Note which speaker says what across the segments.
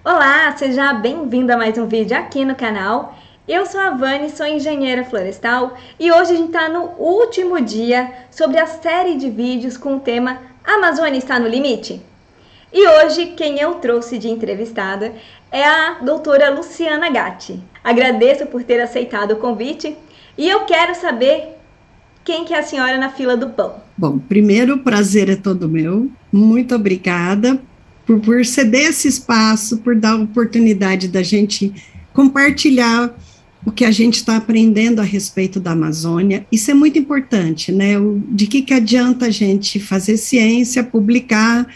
Speaker 1: Olá, seja bem-vindo a mais um vídeo aqui no canal. Eu sou a Vani, sou engenheira florestal e hoje a gente está no último dia sobre a série de vídeos com o tema Amazônia está no limite? E hoje quem eu trouxe de entrevistada é a doutora Luciana Gatti. Agradeço por ter aceitado o convite e eu quero saber quem que é a senhora na fila do pão.
Speaker 2: Bom, primeiro o prazer é todo meu, muito obrigada por ceder esse espaço, por dar a oportunidade da gente compartilhar o que a gente está aprendendo a respeito da Amazônia. Isso é muito importante, né? De que adianta a gente fazer ciência, publicar,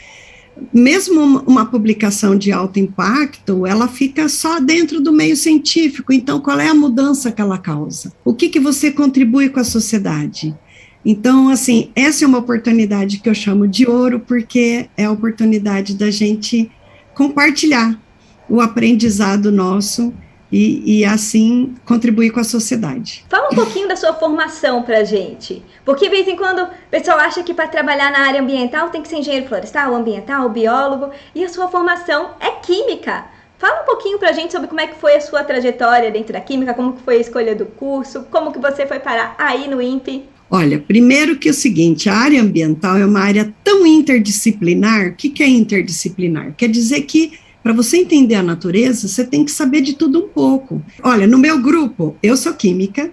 Speaker 2: mesmo uma publicação de alto impacto, ela fica só dentro do meio científico. Então, qual é a mudança que ela causa? O que você contribui com a sociedade? Então, assim, essa é uma oportunidade que eu chamo de ouro, porque é a oportunidade da gente compartilhar o aprendizado nosso e assim, contribuir com a sociedade.
Speaker 1: Fala um pouquinho da sua formação pra gente, porque de vez em quando o pessoal acha que para trabalhar na área ambiental tem que ser engenheiro florestal, ambiental, biólogo, e a sua formação é química. Fala um pouquinho pra gente sobre como é que foi a sua trajetória dentro da química, como que foi a escolha do curso, como que você foi parar aí no INPE.
Speaker 2: Olha, primeiro que é o seguinte, a área ambiental é uma área tão interdisciplinar. O que é interdisciplinar? Quer dizer que, para você entender a natureza, você tem que saber de tudo um pouco. Olha, no meu grupo, eu sou química,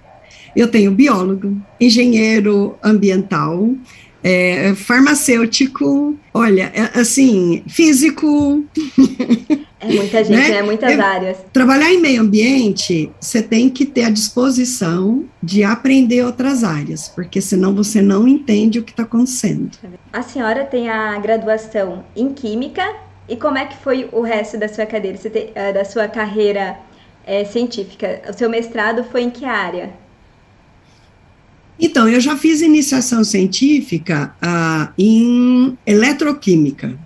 Speaker 2: eu tenho biólogo, engenheiro ambiental, farmacêutico, olha, assim, físico.
Speaker 1: É muita gente, né? Muitas áreas.
Speaker 2: Trabalhar em meio ambiente, você tem que ter a disposição de aprender outras áreas, porque senão você não entende o que está acontecendo.
Speaker 1: A senhora tem a graduação em Química, e como é que foi o resto da sua cadeira, da sua carreira científica? O seu mestrado foi em que área?
Speaker 2: Então, eu já fiz iniciação científica em eletroquímica.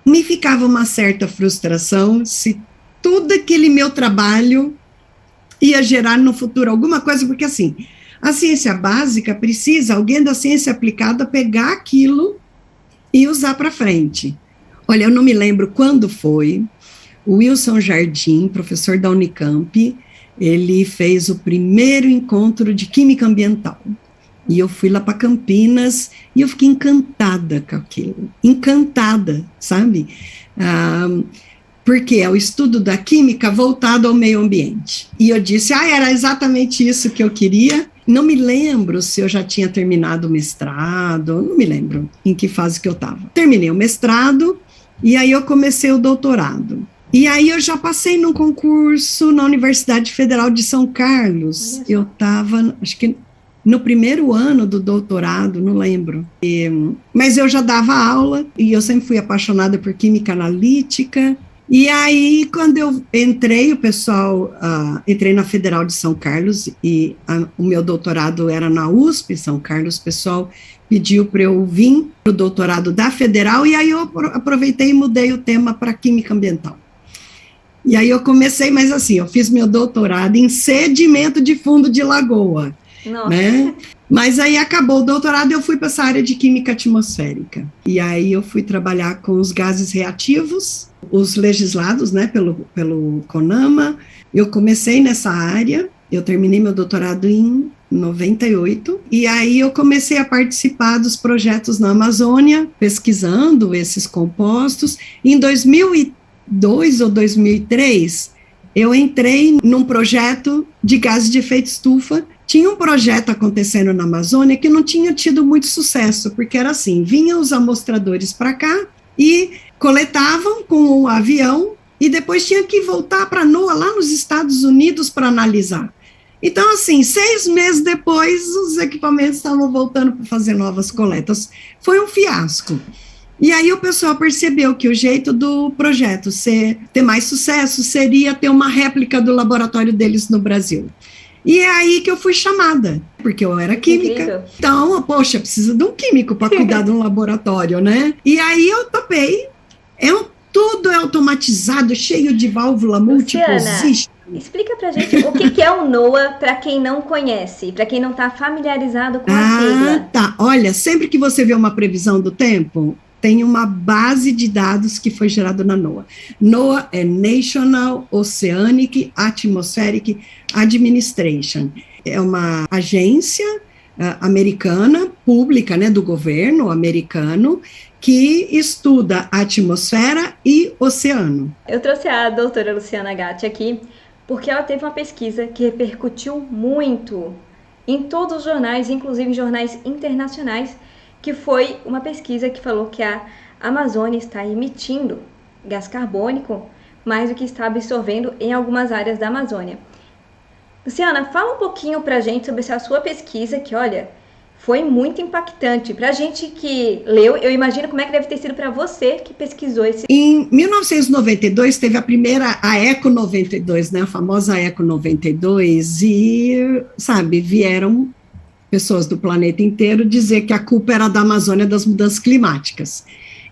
Speaker 2: Me ficava uma certa frustração se todo aquele meu trabalho ia gerar no futuro alguma coisa, porque assim, a ciência básica precisa, alguém da ciência aplicada pegar aquilo e usar para frente. Olha, eu não me lembro quando foi, o Wilson Jardim, professor da Unicamp, ele fez o primeiro encontro de química ambiental. E eu fui lá para Campinas e eu fiquei encantada com aquilo, encantada, sabe? Porque é o estudo da química voltado ao meio ambiente. E eu disse, era exatamente isso que eu queria. Não me lembro se eu já tinha terminado o mestrado, não me lembro em que fase que eu estava. Terminei o mestrado e aí eu comecei o doutorado. E aí eu já passei num concurso na Universidade Federal de São Carlos. Eu estava, acho que no primeiro ano do doutorado, não lembro. Mas eu já dava aula e eu sempre fui apaixonada por química analítica. E aí, quando eu entrei, entrei na Federal de São Carlos e o meu doutorado era na USP, São Carlos, o pessoal pediu para eu vir para o doutorado da Federal e aí eu aproveitei e mudei o tema para química ambiental. E aí eu comecei, mas assim, eu fiz meu doutorado em sedimento de fundo de lagoa.
Speaker 1: Nossa.
Speaker 2: Né? Mas aí acabou o doutorado e eu fui para essa área de química atmosférica. E aí eu fui trabalhar com os gases reativos, os legislados, né, pelo CONAMA. Eu comecei nessa área, eu terminei meu doutorado em 98, e aí eu comecei a participar dos projetos na Amazônia, pesquisando esses compostos. Em 2002 ou 2003, eu entrei num projeto de gases de efeito estufa. Tinha um projeto acontecendo na Amazônia que não tinha tido muito sucesso, porque era assim, vinham os amostradores para cá e coletavam com um avião e depois tinha que voltar para a NOAA lá nos Estados Unidos para analisar. Então, assim, 6 meses depois, os equipamentos estavam voltando para fazer novas coletas. Foi um fiasco. E aí o pessoal percebeu que o jeito do projeto ter mais sucesso seria ter uma réplica do laboratório deles no Brasil. E é aí que eu fui chamada, porque eu era química. Incrível. Então, poxa, precisa de um químico para cuidar de um laboratório, né? E aí eu topei. Tudo é automatizado, cheio de válvula multiposition.
Speaker 1: Explica pra gente o que é o NOAA para quem não conhece, para quem não está familiarizado com a sigla.
Speaker 2: Tá. Olha, sempre que você vê uma previsão do tempo, tem uma base de dados que foi gerada na NOAA. NOAA é National Oceanic Atmospheric Administration. É uma agência americana, pública, né, do governo americano, que estuda a atmosfera e oceano.
Speaker 1: Eu trouxe a doutora Luciana Gatti aqui porque ela teve uma pesquisa que repercutiu muito em todos os jornais, inclusive jornais internacionais, que foi uma pesquisa que falou que a Amazônia está emitindo gás carbônico mais do que está absorvendo em algumas áreas da Amazônia. Luciana, fala um pouquinho pra gente sobre essa sua pesquisa, que olha, foi muito impactante. Pra gente que leu, eu imagino como é que deve ter sido para você que pesquisou esse...
Speaker 2: Em 1992, teve a primeira, a Eco 92, né, a famosa Eco 92, e, sabe, vieram pessoas do planeta inteiro dizer que a culpa era da Amazônia, das mudanças climáticas.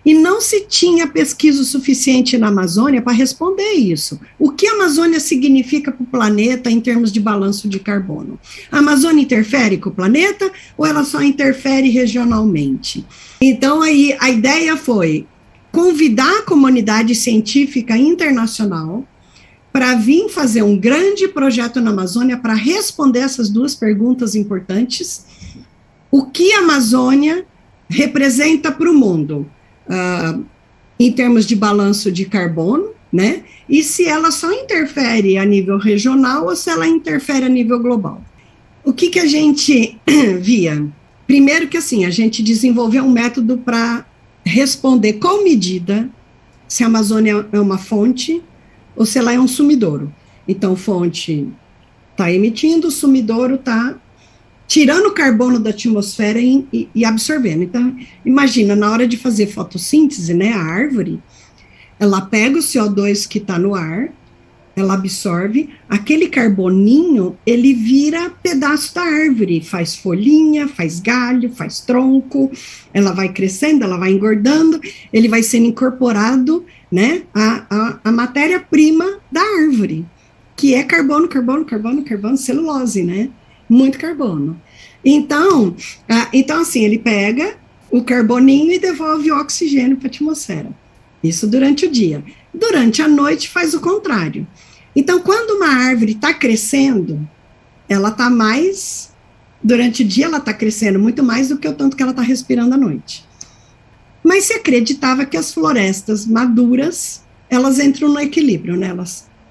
Speaker 2: E não se tinha pesquisa o suficiente na Amazônia para responder isso. O que a Amazônia significa para o planeta em termos de balanço de carbono? A Amazônia interfere com o planeta ou ela só interfere regionalmente? Então, aí, a ideia foi convidar a comunidade científica internacional para vir fazer um grande projeto na Amazônia para responder essas duas perguntas importantes. O que a Amazônia representa para o mundo? Em termos de balanço de carbono, né? E se ela só interfere a nível regional ou se ela interfere a nível global. O que a gente via? Primeiro que, assim, a gente desenvolveu um método para responder com medida se a Amazônia é uma fonte ou se ela é um sumidouro. Então, fonte está emitindo, o sumidouro está tirando o carbono da atmosfera e absorvendo. Então, imagina, na hora de fazer fotossíntese, né, a árvore, ela pega o CO2 que está no ar, ela absorve, aquele carboninho, ele vira pedaço da árvore, faz folhinha, faz galho, faz tronco, ela vai crescendo, ela vai engordando, ele vai sendo incorporado, né, a matéria-prima da árvore, que é carbono, celulose, né? Muito carbono. Então, assim, ele pega o carboninho e devolve o oxigênio para a atmosfera. Isso durante o dia. Durante a noite faz o contrário. Então, quando uma árvore está crescendo, ela está mais, durante o dia ela está crescendo muito mais do que o tanto que ela está respirando à noite. Mas se acreditava que as florestas maduras, elas entram no equilíbrio, né?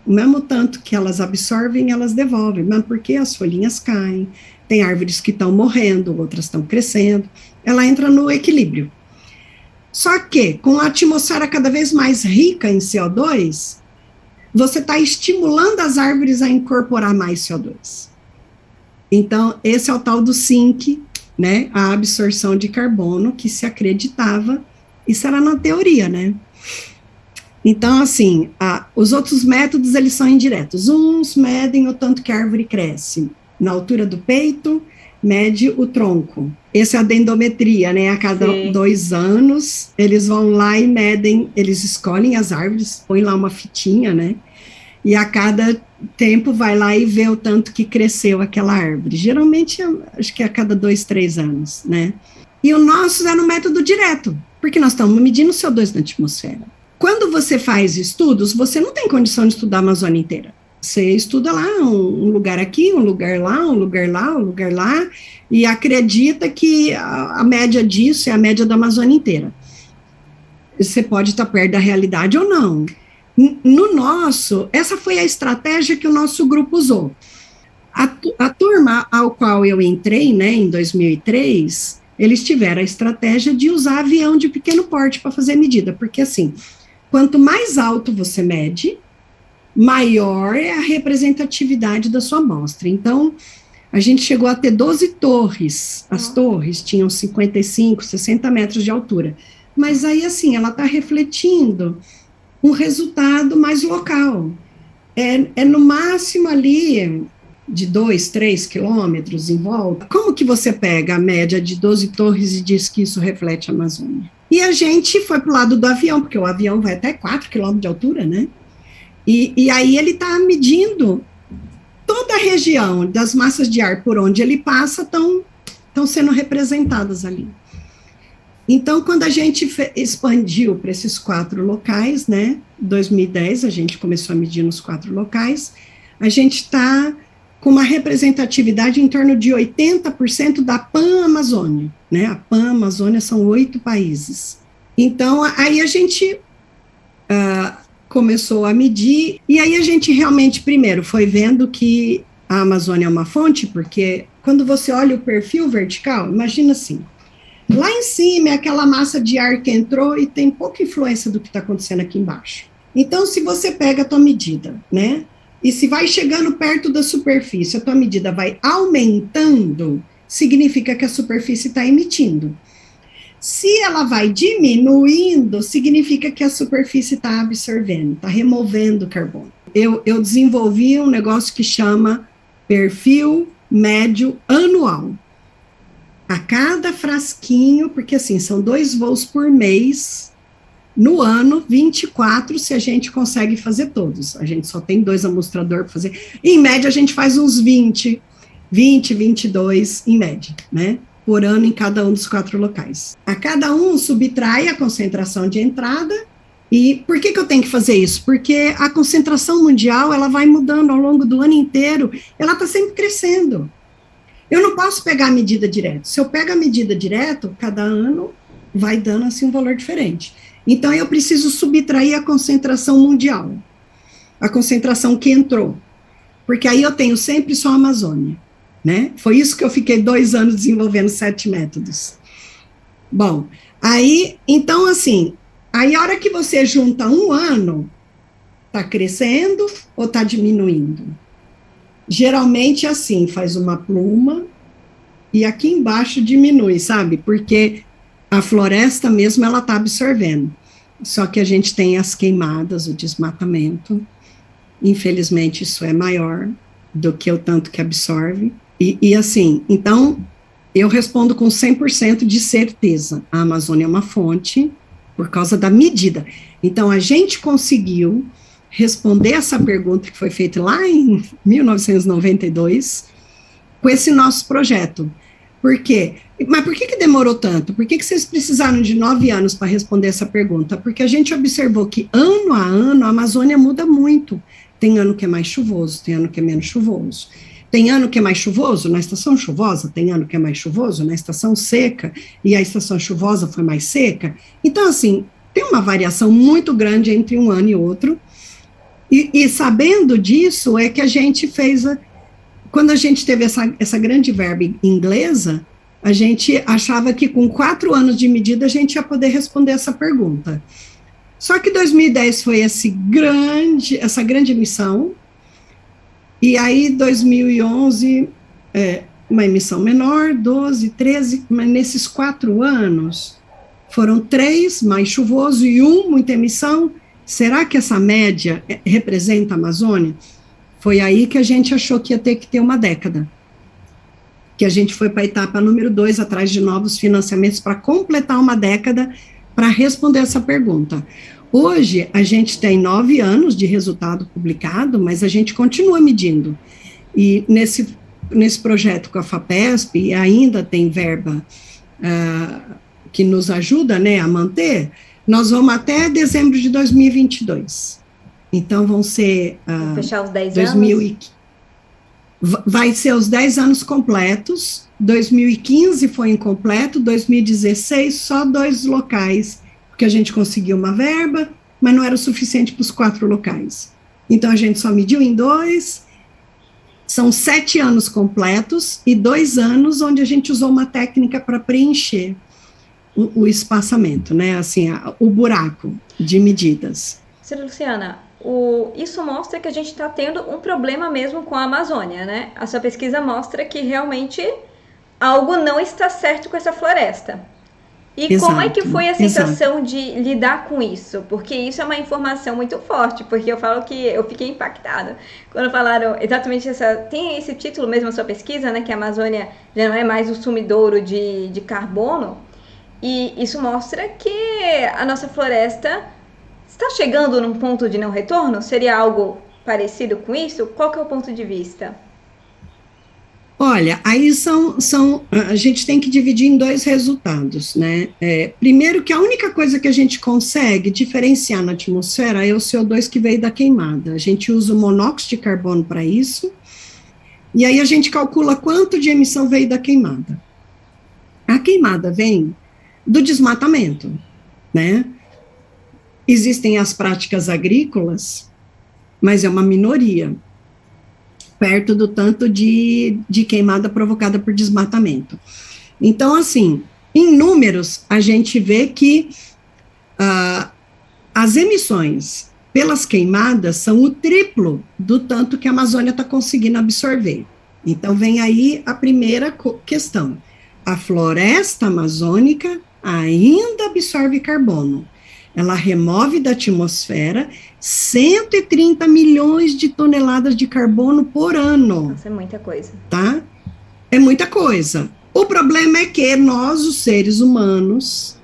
Speaker 2: O mesmo tanto que elas absorvem, elas devolvem, mas porque as folhinhas caem, tem árvores que estão morrendo, outras estão crescendo, ela entra no equilíbrio. Só que, com a atmosfera cada vez mais rica em CO2, você está estimulando as árvores a incorporar mais CO2. Então, esse é o tal do sink, né, a absorção de carbono, que se acreditava, isso era na teoria, né? Então, assim, os outros métodos, eles são indiretos. Uns medem o tanto que a árvore cresce. Na altura do peito, mede o tronco. Essa é a dendometria, né? A cada 2 anos, eles vão lá e medem, eles escolhem as árvores, põem lá uma fitinha, né? E a cada tempo vai lá e vê o tanto que cresceu aquela árvore. Geralmente, acho que a cada 2, 3 anos, né? E o nosso é no método direto, porque nós estamos medindo o CO2 na atmosfera. Quando você faz estudos, você não tem condição de estudar a Amazônia inteira. Você estuda lá, um lugar aqui, um lugar lá, um lugar lá, um lugar lá, e acredita que a média disso é a média da Amazônia inteira. Você pode estar perto da realidade ou não. No nosso, essa foi a estratégia que o nosso grupo usou. A turma ao qual eu entrei, né, em 2003, eles tiveram a estratégia de usar avião de pequeno porte para fazer medida, porque assim, quanto mais alto você mede, maior é a representatividade da sua amostra. Então, a gente chegou a ter 12 torres. As torres tinham 55, 60 metros de altura. Mas aí, assim, ela está refletindo um resultado mais local. É no máximo ali de 2, 3 quilômetros em volta. Como que você pega a média de 12 torres e diz que isso reflete a Amazônia? E a gente foi para o lado do avião, porque o avião vai até 4 quilômetros de altura, né? E aí ele está medindo toda a região das massas de ar por onde ele passa estão sendo representadas ali. Então, quando a gente expandiu para esses 4 locais, né, 2010 a gente começou a medir nos 4 locais, a gente está com uma representatividade em torno de 80% da Pan-Amazônia, né, a Pan-Amazônia são 8 países. Então, aí a gente começou a medir, e aí a gente realmente, primeiro, foi vendo que a Amazônia é uma fonte, porque quando você olha o perfil vertical, imagina assim, lá em cima é aquela massa de ar que entrou e tem pouca influência do que está acontecendo aqui embaixo. Então, se você pega a tua medida, né, e se vai chegando perto da superfície, a tua medida vai aumentando, significa que a superfície está emitindo. Se ela vai diminuindo, significa que a superfície está absorvendo, está removendo carbono. Eu desenvolvi um negócio que chama perfil médio anual. A cada frasquinho, porque assim, são 2 voos por mês, no ano, 24, se a gente consegue fazer todos. A gente só tem 2 amostradores para fazer. Em média, a gente faz uns 20, 22, em média, né? Por ano em cada um dos 4 locais. A cada um subtrai a concentração de entrada. E por que eu tenho que fazer isso? Porque a concentração mundial, ela vai mudando ao longo do ano inteiro, ela está sempre crescendo. Eu não posso pegar a medida direto. Se eu pego a medida direto, cada ano vai dando assim um valor diferente. Então, eu preciso subtrair a concentração mundial, a concentração que entrou, porque aí eu tenho sempre só a Amazônia, né? Foi isso que eu fiquei 2 anos desenvolvendo 7 métodos. Bom, aí, então, assim, aí a hora que você junta um ano, está crescendo ou está diminuindo? Geralmente, assim, faz uma pluma e aqui embaixo diminui, sabe? Porque a floresta mesmo, ela está absorvendo. Só que a gente tem as queimadas, o desmatamento. Infelizmente, isso é maior do que o tanto que absorve. E assim, então, eu respondo com 100% de certeza. A Amazônia é uma fonte por causa da medida. Então, a gente conseguiu responder essa pergunta que foi feita lá em 1992 com esse nosso projeto. Por quê? Mas por que demorou tanto? Por que vocês precisaram de 9 anos para responder essa pergunta? Porque a gente observou que ano a ano a Amazônia muda muito. Tem ano que é mais chuvoso, tem ano que é menos chuvoso. Tem ano que é mais chuvoso na estação chuvosa, tem ano que é mais chuvoso na estação seca, e a estação chuvosa foi mais seca. Então, assim, tem uma variação muito grande entre um ano e outro. E sabendo disso, é que a gente fez... Quando a gente teve essa grande verba inglesa, a gente achava que com 4 anos de medida a gente ia poder responder essa pergunta. Só que 2010 foi essa grande missão, e aí 2011, uma emissão menor, 12, 13, mas nesses 4 anos, foram 3 mais chuvoso e 1 muita emissão. Será que essa média representa a Amazônia? Foi aí que a gente achou que ia ter que ter uma década, que a gente foi para a etapa número 2, atrás de novos financiamentos, para completar uma década, para responder essa pergunta. Hoje, a gente tem 9 anos de resultado publicado, mas a gente continua medindo. E nesse projeto com a FAPESP, ainda tem verba que nos ajuda, né, a manter, nós vamos até dezembro de 2022. Então, vão ser...
Speaker 1: fechar os 10 anos?
Speaker 2: Vai ser os 10 anos completos. 2015 foi incompleto, 2016 só 2 locais, porque a gente conseguiu uma verba, mas não era o suficiente para os 4 locais. Então, a gente só mediu em 2, são 7 anos completos e 2 anos onde a gente usou uma técnica para preencher o espaçamento, né, assim, o buraco de medidas.
Speaker 1: Senhora Luciana, isso mostra que a gente está tendo um problema mesmo com a Amazônia, né? A sua pesquisa mostra que realmente algo não está certo com essa floresta. E
Speaker 2: exato,
Speaker 1: como é que foi a sensação de lidar com isso? Porque isso é uma informação muito forte, porque eu falo que eu fiquei impactada quando falaram exatamente tem esse título mesmo a sua pesquisa, né? Que a Amazônia já não é mais o sumidouro de carbono. E isso mostra que a nossa floresta está chegando num ponto de não retorno? Seria algo parecido com isso? Qual que é o ponto de vista?
Speaker 2: Olha, aí a gente tem que dividir em dois resultados, né? Primeiro que a única coisa que a gente consegue diferenciar na atmosfera é o CO2 que veio da queimada. A gente usa o monóxido de carbono para isso, e aí a gente calcula quanto de emissão veio da queimada. A queimada vem do desmatamento, né? Existem as práticas agrícolas, mas é uma minoria, perto do tanto de queimada provocada por desmatamento. Então, assim, em números, a gente vê que as emissões pelas queimadas são o triplo do tanto que a Amazônia está conseguindo absorver. Então, vem aí a primeira questão. A floresta amazônica ainda absorve carbono. Ela remove da atmosfera 130 milhões de toneladas de carbono por ano.
Speaker 1: Nossa, é muita coisa.
Speaker 2: Tá? É muita coisa. O problema é que nós, os seres humanos,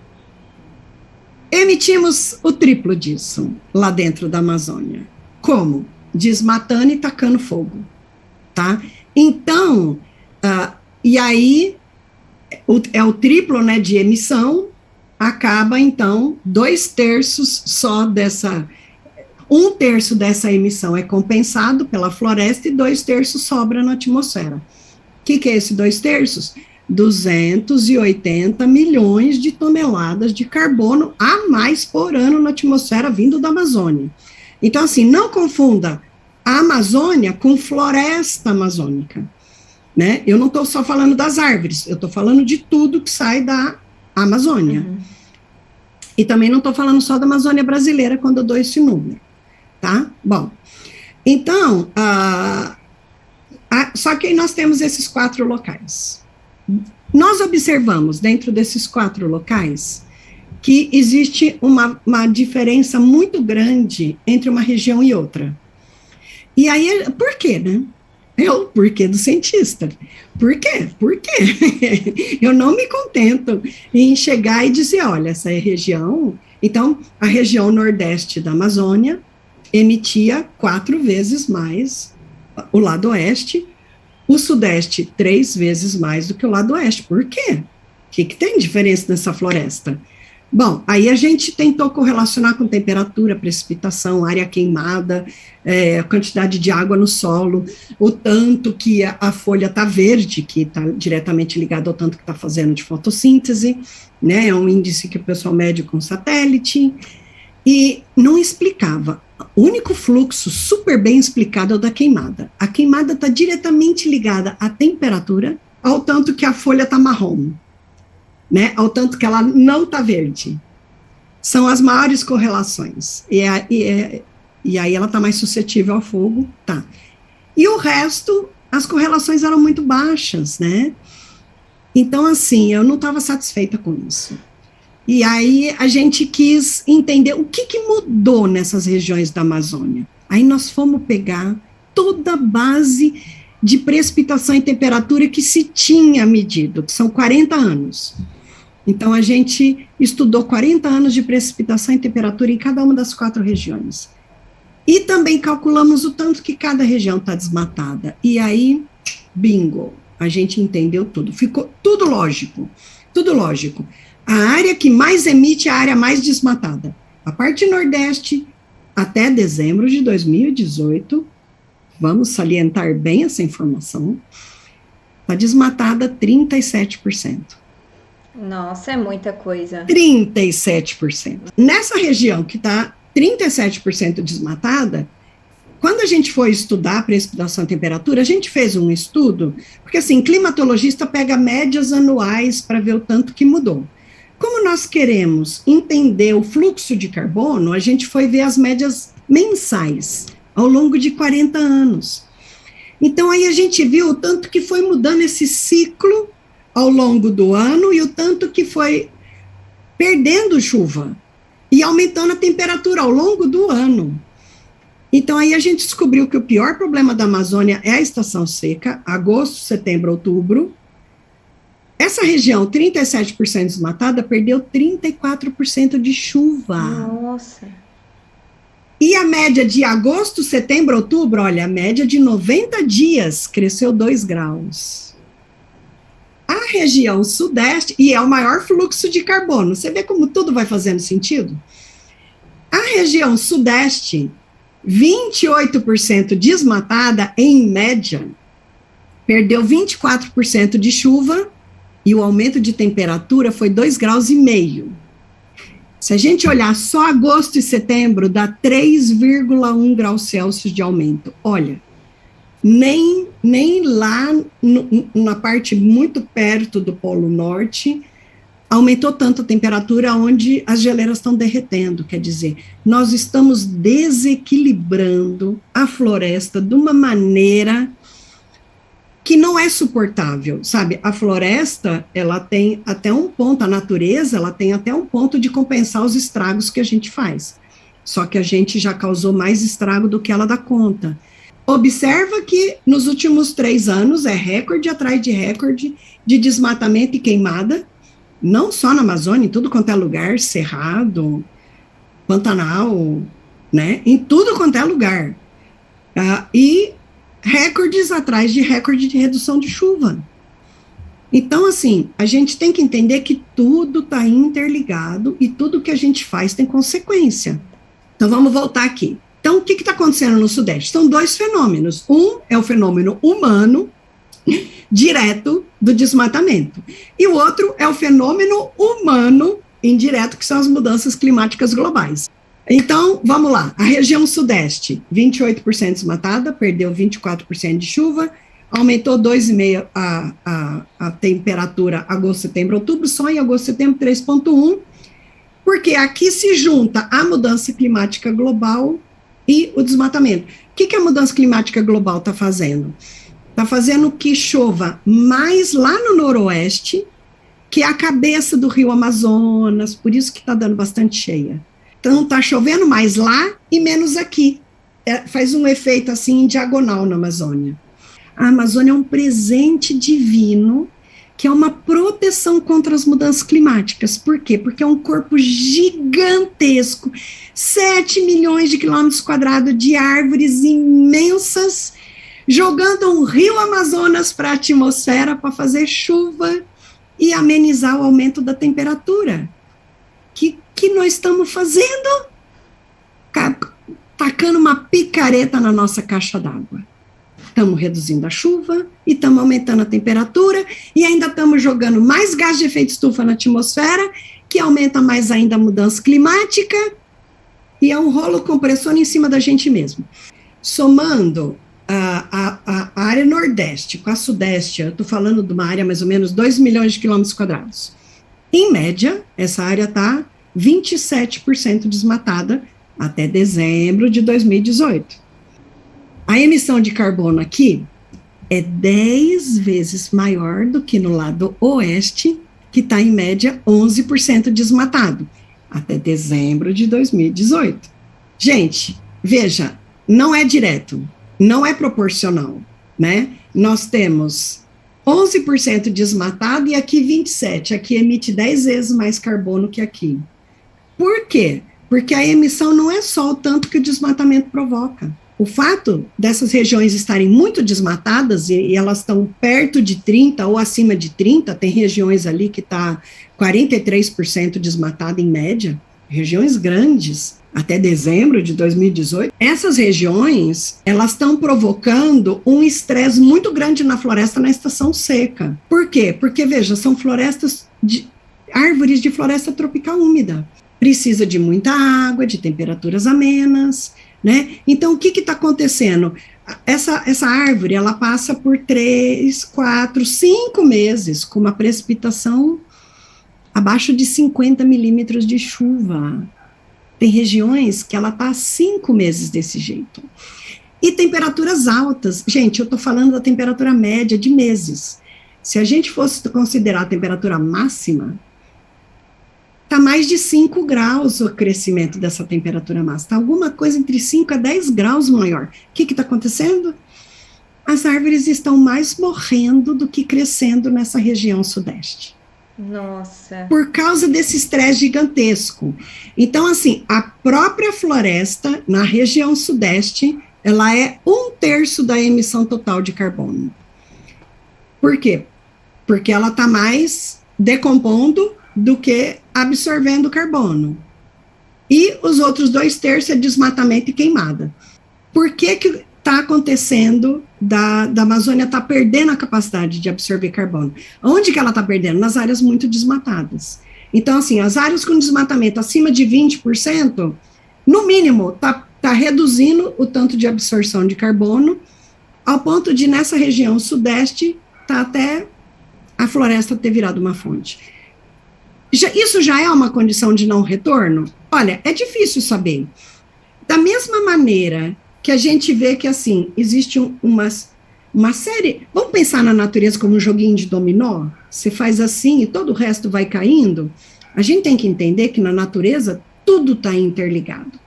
Speaker 2: emitimos o triplo disso lá dentro da Amazônia. Como? Desmatando e tacando fogo. Tá? Então, e aí, é o triplo, né, de emissão, acaba, então, 2/3 só dessa... 1/3 dessa emissão é compensado pela floresta e 2/3 sobra na atmosfera. O que é esse 2/3? 280 milhões de toneladas de carbono a mais por ano na atmosfera vindo da Amazônia. Então, assim, não confunda a Amazônia com floresta amazônica, né? Eu não estou só falando das árvores, eu estou falando de tudo que sai da Amazônia. Uhum. E também não estou falando só da Amazônia brasileira quando eu dou esse número, tá? Bom, então, só que nós temos esses 4 locais. Nós observamos dentro desses 4 locais que existe uma diferença muito grande entre uma região e outra. E aí, por quê, né? É o porquê do cientista. Por quê? Por quê? Eu não me contento em chegar e dizer, olha, essa é a região... Então, a região nordeste da Amazônia emitia 4 vezes mais o lado oeste, o sudeste 3 vezes mais do que o lado oeste. Por quê? O que tem diferença nessa floresta? Bom, aí a gente tentou correlacionar com temperatura, precipitação, área queimada, a quantidade de água no solo, o tanto que a folha está verde, que está diretamente ligado ao tanto que está fazendo de fotossíntese, né? É um índice que o pessoal mede com satélite, e não explicava. O único fluxo super bem explicado é o da queimada. A queimada está diretamente ligada à temperatura, ao tanto que a folha está marrom, né, ao tanto que ela não está verde. São as maiores correlações. E aí ela está mais suscetível ao fogo, tá. E o resto, as correlações eram muito baixas, né? Então, assim, eu não estava satisfeita com isso. E aí a gente quis entender o que mudou nessas regiões da Amazônia. Aí nós fomos pegar toda a base de precipitação e temperatura que se tinha medido, que são 40 anos. Então, a gente estudou 40 anos de precipitação e temperatura em cada uma das 4 regiões. E também calculamos o tanto que cada região está desmatada. E aí, bingo, a gente entendeu tudo. Ficou tudo lógico, tudo lógico. A área que mais emite é a área mais desmatada. A parte nordeste, até dezembro de 2018, vamos salientar bem essa informação, está desmatada 37%.
Speaker 1: Nossa, é muita coisa.
Speaker 2: 37%. Nessa região que está 37% desmatada, quando a gente foi estudar a precipitação e temperatura, a gente fez um estudo, porque assim, climatologista pega médias anuais para ver o tanto que mudou. Como nós queremos entender o fluxo de carbono, a gente foi ver as médias mensais ao longo de 40 anos. Então, aí a gente viu o tanto que foi mudando esse ciclo ao longo do ano e o tanto que foi perdendo chuva e aumentando a temperatura ao longo do ano. Então, aí a gente descobriu que o pior problema da Amazônia é a estação seca, agosto, setembro, outubro. Essa região, 37% desmatada, perdeu 34% de chuva.
Speaker 1: Nossa.
Speaker 2: E a média de agosto, setembro, outubro, olha, a média de 90 dias cresceu 2 graus. A região sudeste, e é o maior fluxo de carbono, você vê como tudo vai fazendo sentido? A região sudeste, 28% desmatada, em média, perdeu 24% de chuva e o aumento de temperatura foi 2,5 graus. Se a gente olhar só agosto e setembro, dá 3,1 graus Celsius de aumento. Olha, nem lá na parte muito perto do Polo Norte aumentou tanto a temperatura onde as geleiras estão derretendo. Quer dizer, nós estamos desequilibrando a floresta de uma maneira que não é suportável, sabe? A floresta, ela tem até um ponto, a natureza, ela tem até um ponto de compensar os estragos que a gente faz. Só que a gente já causou mais estrago do que ela dá conta. Observa que nos últimos 3 anos é recorde atrás de recorde de desmatamento e queimada, não só na Amazônia, em tudo quanto é lugar, Cerrado, Pantanal, né? Em tudo quanto é lugar. E recordes atrás de recorde de redução de chuva. Então, assim, a gente tem que entender que tudo está interligado e tudo que a gente faz tem consequência. Então, vamos voltar aqui. Então, o que está acontecendo no Sudeste? São 2 fenômenos. Um é o fenômeno humano, direto, do desmatamento. E o outro é o fenômeno humano indireto, que são as mudanças climáticas globais. Então, vamos lá. A região Sudeste, 28% desmatada, perdeu 24% de chuva, aumentou 2,5% a temperatura agosto, setembro, outubro, só em agosto, setembro, 3,1%, porque aqui se junta a mudança climática global e o desmatamento. O que a mudança climática global está fazendo? Está fazendo que chova mais lá no noroeste, que é a cabeça do rio Amazonas, por isso que está dando bastante cheia. Então, está chovendo mais lá e menos aqui. Faz um efeito assim em diagonal na Amazônia. A Amazônia é um presente divino, que é uma proteção contra as mudanças climáticas. Por quê? Porque é um corpo gigantesco, 7 milhões de quilômetros quadrados de árvores imensas, jogando um rio Amazonas para a atmosfera para fazer chuva e amenizar o aumento da temperatura. Que nós estamos fazendo? Tacando uma picareta na nossa caixa d'água. Estamos reduzindo a chuva e estamos aumentando a temperatura e ainda estamos jogando mais gás de efeito estufa na atmosfera, que aumenta mais ainda a mudança climática e é um rolo compressor em cima da gente mesmo. Somando a área nordeste com a sudeste, eu estou falando de uma área mais ou menos 2 milhões de quilômetros quadrados. Em média, essa área está 27% desmatada até dezembro de 2018. A emissão de carbono aqui é 10 vezes maior do que no lado oeste, que está em média 11% desmatado, até dezembro de 2018. Gente, veja, não é direto, não é proporcional, né? Nós temos 11% desmatado e aqui 27%, aqui emite 10 vezes mais carbono que aqui. Por quê? Porque a emissão não é só o tanto que o desmatamento provoca. O fato dessas regiões estarem muito desmatadas e elas estão perto de 30 ou acima de 30, tem regiões ali que está 43% desmatada em média, regiões grandes, até dezembro de 2018, essas regiões, elas estão provocando um estresse muito grande na floresta na estação seca. Por quê? Porque, veja, são árvores de floresta tropical úmida. Precisa de muita água, de temperaturas amenas, né? Então, o que está acontecendo? Essa árvore, ela passa por 3, 4, 5 meses com uma precipitação abaixo de 50 milímetros de chuva. Tem regiões que ela está há 5 meses desse jeito. E temperaturas altas. Gente, eu estou falando da temperatura média de meses. Se a gente fosse considerar a temperatura máxima, está mais de 5 graus o crescimento dessa temperatura máxima. Está alguma coisa entre 5 a 10 graus maior. O que está acontecendo? As árvores estão mais morrendo do que crescendo nessa região sudeste.
Speaker 1: Nossa.
Speaker 2: Por causa desse estresse gigantesco. Então, assim, a própria floresta, na região sudeste, ela é 1/3 da emissão total de carbono. Por quê? Porque ela está mais decompondo do que absorvendo carbono. E os outros 2/3 é desmatamento e queimada. Por que está acontecendo da Amazônia está perdendo a capacidade de absorver carbono? Onde que ela está perdendo? Nas áreas muito desmatadas. Então, assim, as áreas com desmatamento acima de 20%, no mínimo, está reduzindo o tanto de absorção de carbono, ao ponto de, nessa região sudeste, tá até a floresta ter virado uma fonte. Isso já é uma condição de não retorno? Olha, é difícil saber. Da mesma maneira que a gente vê que, assim, existe uma série... Vamos pensar na natureza como um joguinho de dominó? Você faz assim e todo o resto vai caindo? A gente tem que entender que na natureza tudo está interligado.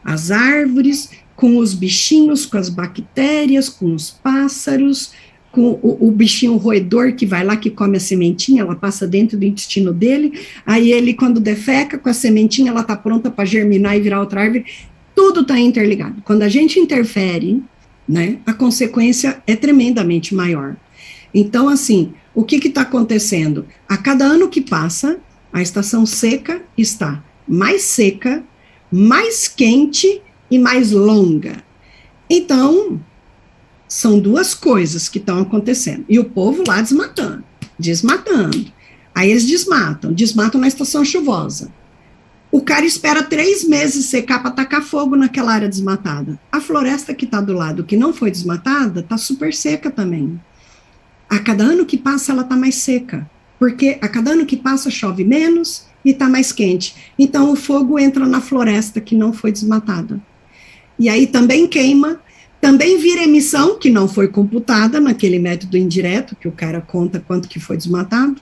Speaker 2: As árvores, com os bichinhos, com as bactérias, com os pássaros, com o bichinho roedor que vai lá, que come a sementinha, ela passa dentro do intestino dele, aí ele, quando defeca com a sementinha, ela está pronta para germinar e virar outra árvore. Tudo está interligado. Quando a gente interfere, né, a consequência é tremendamente maior. Então, assim, o que está acontecendo? A cada ano que passa, a estação seca está mais seca, mais quente e mais longa. Então, são duas coisas que estão acontecendo. E o povo lá desmatando. Aí eles desmatam na estação chuvosa. O cara espera 3 meses secar para tacar fogo naquela área desmatada. A floresta que está do lado, que não foi desmatada, está super seca também. A cada ano que passa, ela está mais seca. Porque a cada ano que passa, chove menos e está mais quente. Então, o fogo entra na floresta que não foi desmatada. E aí também queima, também vira emissão, que não foi computada naquele método indireto, que o cara conta quanto que foi desmatado.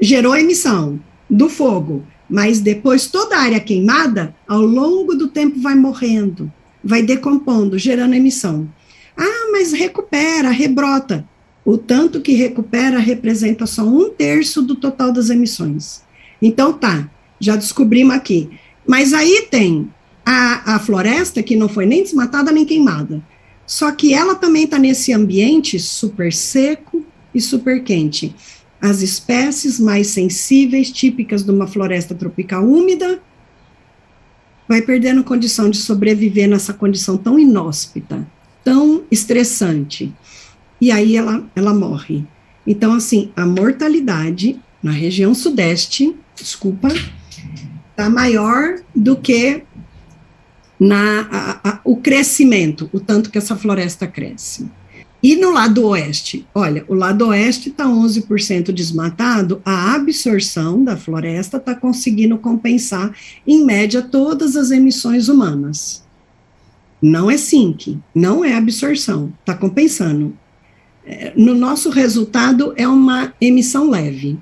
Speaker 2: Gerou emissão do fogo. Mas depois toda a área queimada, ao longo do tempo, vai morrendo, vai decompondo, gerando emissão. Ah, mas recupera, rebrota. O tanto que recupera representa só 1/3 do total das emissões. Então tá, já descobrimos aqui. Mas aí tem a floresta que não foi nem desmatada nem queimada. Só que ela também está nesse ambiente super seco e super quente. As espécies mais sensíveis, típicas de uma floresta tropical úmida, vai perdendo condição de sobreviver nessa condição tão inóspita, tão estressante. E aí ela morre. Então, assim, a mortalidade na região sudeste, está maior do que o crescimento, o tanto que essa floresta cresce. E no lado oeste? Olha, o lado oeste está 11% desmatado, a absorção da floresta está conseguindo compensar, em média, todas as emissões humanas. Não é sink, não é absorção, está compensando. No nosso resultado, é uma emissão leve.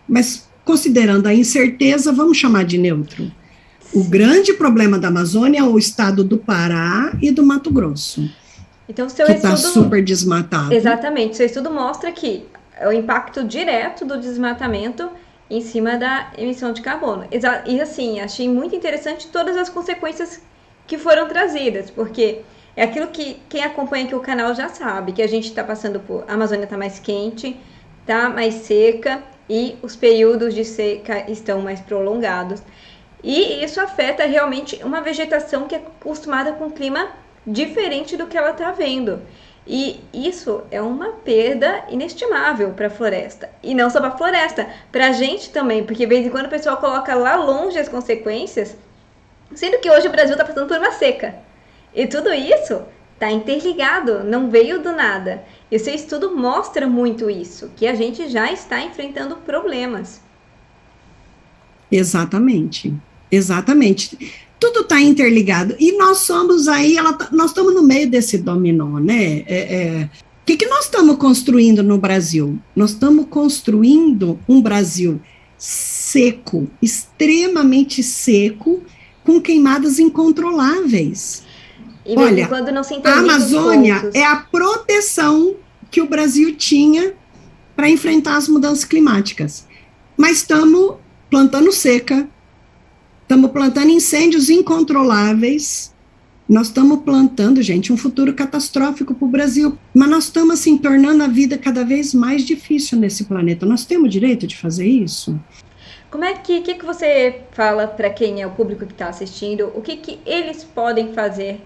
Speaker 2: Mas, considerando a incerteza, vamos chamar de neutro. O grande problema da Amazônia é o estado do Pará e do Mato Grosso.
Speaker 1: Então, seu
Speaker 2: que
Speaker 1: estudo...
Speaker 2: está super desmatado.
Speaker 1: Exatamente. Seu estudo mostra que é o impacto direto do desmatamento em cima da emissão de carbono. E, assim, achei muito interessante todas as consequências que foram trazidas, porque é aquilo que quem acompanha aqui o canal já sabe, que a gente está passando por... A Amazônia está mais quente, está mais seca, e os períodos de seca estão mais prolongados. E isso afeta realmente uma vegetação que é acostumada com um clima diferente do que ela está vendo. E isso é uma perda inestimável para a floresta. E não só para a floresta, para a gente também, porque de vez em quando o pessoal coloca lá longe as consequências, sendo que hoje o Brasil está passando por uma seca. E tudo isso está interligado, não veio do nada. E o seu estudo mostra muito isso, que a gente já está enfrentando problemas.
Speaker 2: Exatamente. Tudo está interligado, e nós somos aí, nós estamos no meio desse dominó, né? O que nós estamos construindo no Brasil? Nós estamos construindo um Brasil seco, extremamente seco, com queimadas incontroláveis.
Speaker 1: E olha, quando não se
Speaker 2: a Amazônia é a proteção que o Brasil tinha para enfrentar as mudanças climáticas. mas estamos plantando seca, estamos plantando incêndios incontroláveis, nós estamos plantando, gente, um futuro catastrófico para o Brasil, mas nós estamos, assim, tornando a vida cada vez mais difícil nesse planeta. Nós temos o direito de fazer isso?
Speaker 1: Como é que você fala para quem é o público que está assistindo, o que eles podem fazer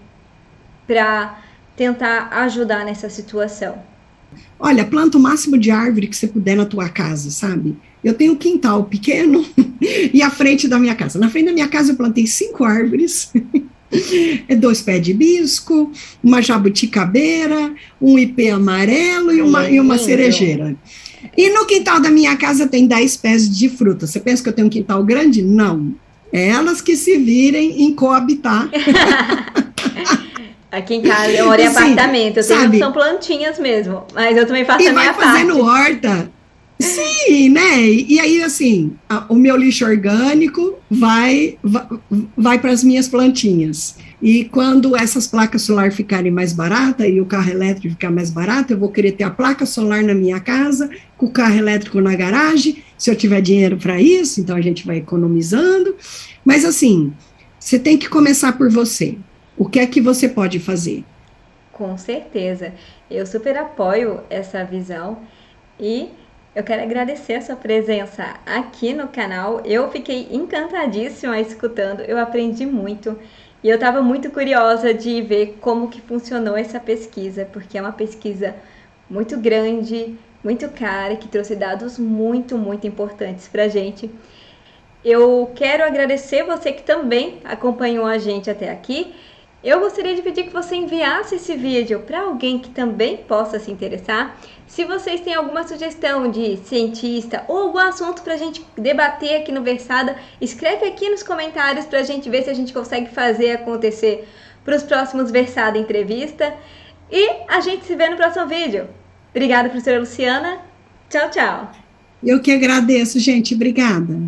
Speaker 1: para tentar ajudar nessa situação?
Speaker 2: Olha, planta o máximo de árvore que você puder na tua casa, sabe? Eu tenho um quintal pequeno e à frente da minha casa. Na frente da minha casa eu plantei 5 árvores, 2 pés de hibisco, uma jabuticabeira, um ipê amarelo e uma cerejeira. E no quintal da minha casa tem 10 pés de fruta. Você pensa que eu tenho um quintal grande? Não. É elas que se virem em coabitar.
Speaker 1: Aqui em casa eu moro em apartamento, eu tenho, são plantinhas mesmo, mas eu também faço a minha parte. E vai
Speaker 2: fazendo horta. Sim, né? E aí, assim, o meu lixo orgânico vai para as minhas plantinhas. E quando essas placas solar ficarem mais baratas e o carro elétrico ficar mais barato, eu vou querer ter a placa solar na minha casa, com o carro elétrico na garagem, se eu tiver dinheiro para isso, então a gente vai economizando. Mas, assim, você tem que começar por você. O que é que você pode fazer?
Speaker 1: Com certeza. Eu super apoio essa visão e eu quero agradecer a sua presença aqui no canal. Eu fiquei encantadíssima escutando, eu aprendi muito e eu estava muito curiosa de ver como que funcionou essa pesquisa, porque é uma pesquisa muito grande, muito cara, que trouxe dados muito, muito importantes para a gente. Eu quero agradecer você que também acompanhou a gente até aqui. Eu gostaria de pedir que você enviasse esse vídeo para alguém que também possa se interessar. Se vocês têm alguma sugestão de cientista ou algum assunto para a gente debater aqui no Versada, escreve aqui nos comentários para a gente ver se a gente consegue fazer acontecer para os próximos Versada Entrevista. E a gente se vê no próximo vídeo. Obrigada, professora Luciana. Tchau, tchau.
Speaker 2: Eu que agradeço, gente. Obrigada.